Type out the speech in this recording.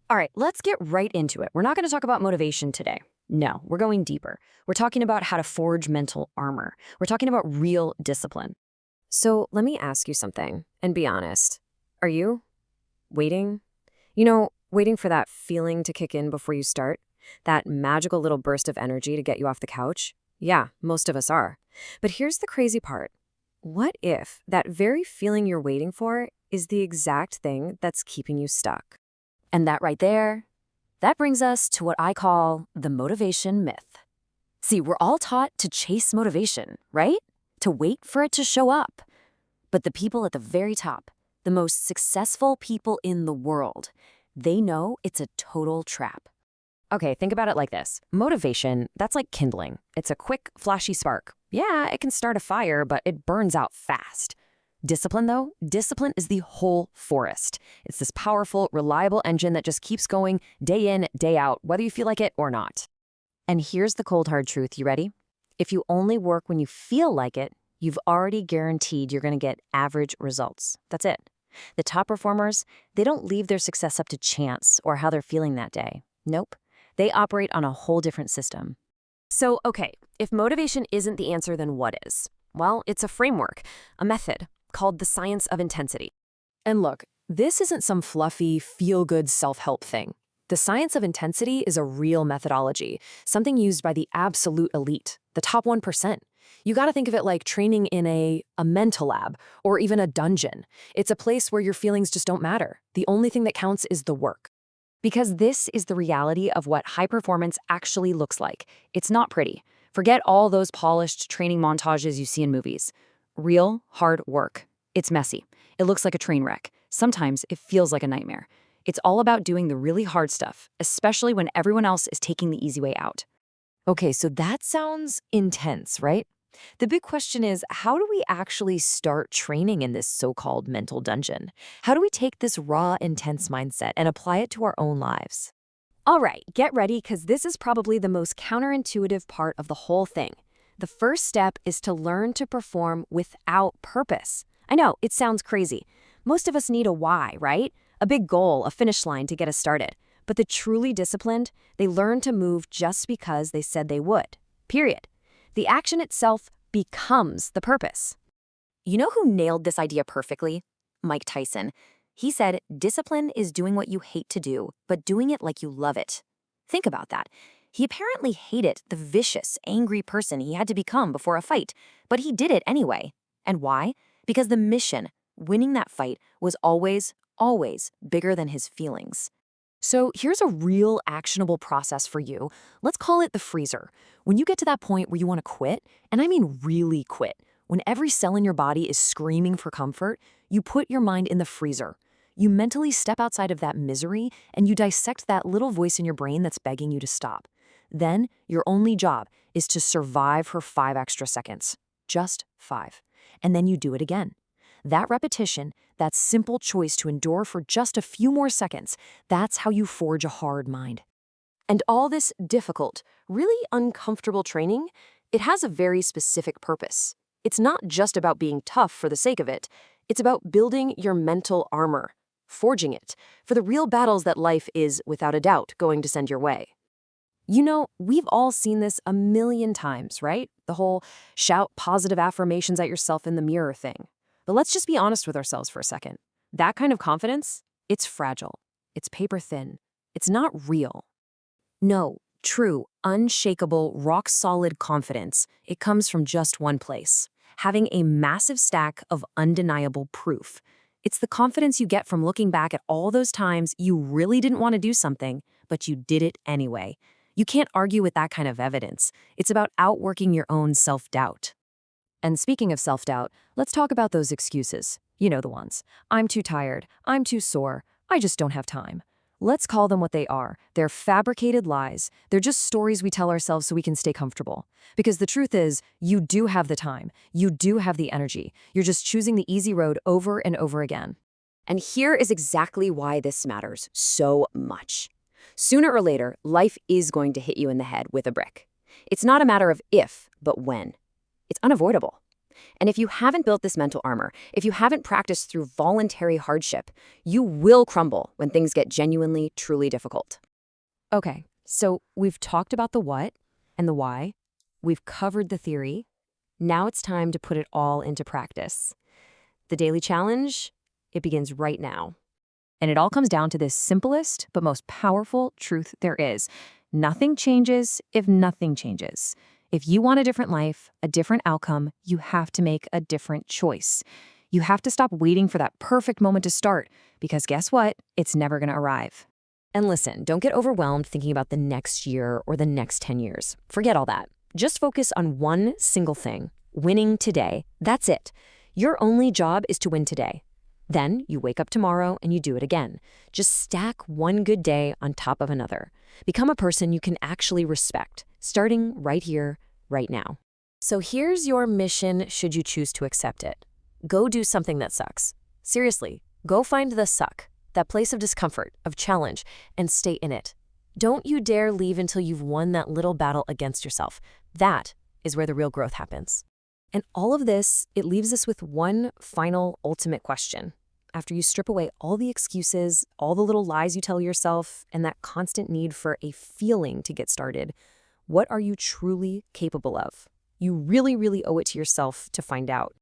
All right, let's get right into it. We're not going to talk about motivation today. No, we're going deeper. We're talking about how to forge mental armor. We're talking about real discipline. So let me ask you something, and be honest. Are you waiting? Waiting for that feeling to kick in before you start? That magical little burst of energy to get you off the couch? Yeah, most of us are. But here's the crazy part. What if that very feeling you're waiting for is the exact thing that's keeping you stuck? And that right there, that brings us to what I call the motivation myth. See, we're all taught to chase motivation, right? To wait for it to show up. But the people at the very top, the most successful people in the world, they know it's a total trap. Okay, think about it like this. Motivation, that's like kindling. It's a quick, flashy spark. Yeah, it can start a fire, but it burns out fast. Discipline, though, discipline is the whole forest. It's this powerful, reliable engine that just keeps going day in, day out, whether you feel like it or not. And here's the cold, hard truth. You ready? If you only work when you feel like it, you've already guaranteed you're going to get average results. That's it. The top performers, they don't leave their success up to chance or how they're feeling that day. Nope. They operate on a whole different system. So, okay, if motivation isn't the answer, then what is? Well, it's a framework, a method, called the science of intensity. And look, this isn't some fluffy, feel-good self-help thing. The science of intensity is a real methodology, something used by the absolute elite, the top 1%. You gotta think of it like training in a mental lab or even a dungeon. It's a place where your feelings just don't matter. The only thing that counts is the work. Because this is the reality of what high performance actually looks like. It's not pretty. Forget all those polished training montages you see in movies. Real, hard work. It's messy. It looks like a train wreck. Sometimes it feels like a nightmare. It's all about doing the really hard stuff, especially when everyone else is taking the easy way out. Okay, so that sounds intense, right? The big question is, how do we actually start training in this so-called mental dungeon? How do we take this raw, intense mindset and apply it to our own lives? All right, get ready, because this is probably the most counterintuitive part of the whole thing. The first step is to learn to perform without purpose. I know, it sounds crazy. Most of us need a why, right? A big goal, a finish line to get us started. But the truly disciplined, they learn to move just because they said they would. Period. The action itself becomes the purpose. You know who nailed this idea perfectly? Mike Tyson. He said, discipline is doing what you hate to do, but doing it like you love it. Think about that. He apparently hated the vicious, angry person he had to become before a fight, but he did it anyway. And why? Because the mission, winning that fight, was always bigger than his feelings. So here's a real actionable process for you. Let's call it the freezer. When you get to that point where you want to quit, and I mean really quit, when every cell in your body is screaming for comfort, you put your mind in the freezer. You mentally step outside of that misery and you dissect that little voice in your brain that's begging you to stop. Then your only job is to survive for 5 extra seconds. Just 5. And then you do it again. That repetition, that simple choice to endure for just a few more seconds, that's how you forge a hard mind. And all this difficult, really uncomfortable training, it has a very specific purpose. It's not just about being tough for the sake of it. It's about building your mental armor, forging it for the real battles that life is, without a doubt, going to send your way. You know, we've all seen this a million times, right? The whole shout positive affirmations at yourself in the mirror thing. But let's just be honest with ourselves for a second. That kind of confidence, it's fragile. It's paper thin. It's not real. No, true, unshakable, rock-solid confidence, it comes from just one place. Having a massive stack of undeniable proof. It's the confidence you get from looking back at all those times you really didn't want to do something, but you did it anyway. You can't argue with that kind of evidence. It's about outworking your own self-doubt. And speaking of self-doubt, let's talk about those excuses. You know the ones. I'm too tired. I'm too sore. I just don't have time. Let's call them what they are. They're fabricated lies. They're just stories we tell ourselves so we can stay comfortable. Because the truth is, you do have the time. You do have the energy. You're just choosing the easy road over and over again. And here is exactly why this matters so much. Sooner or later, life is going to hit you in the head with a brick. It's not a matter of if, but when. It's unavoidable. And if you haven't built this mental armor, if you haven't practiced through voluntary hardship, you will crumble when things get genuinely, truly difficult. Okay, so we've talked about the what and the why. We've covered the theory. Now it's time to put it all into practice. The daily challenge, it begins right now. And it all comes down to this simplest but most powerful truth there is. Nothing changes if nothing changes. If you want a different life, a different outcome, you have to make a different choice. You have to stop waiting for that perfect moment to start, because guess what? It's never going to arrive. And listen, don't get overwhelmed thinking about the next year or the next 10 years. Forget all that. Just focus on one single thing, winning today. That's it. Your only job is to win today. Then you wake up tomorrow and you do it again. Just stack one good day on top of another. Become a person you can actually respect, starting right here, right now. So here's your mission should you choose to accept it. Go do something that sucks. Seriously, go find the suck, that place of discomfort, of challenge, and stay in it. Don't you dare leave until you've won that little battle against yourself. That is where the real growth happens. And all of this, it leaves us with one final, ultimate question. After you strip away all the excuses, all the little lies you tell yourself, and that constant need for a feeling to get started, what are you truly capable of? You really, really owe it to yourself to find out.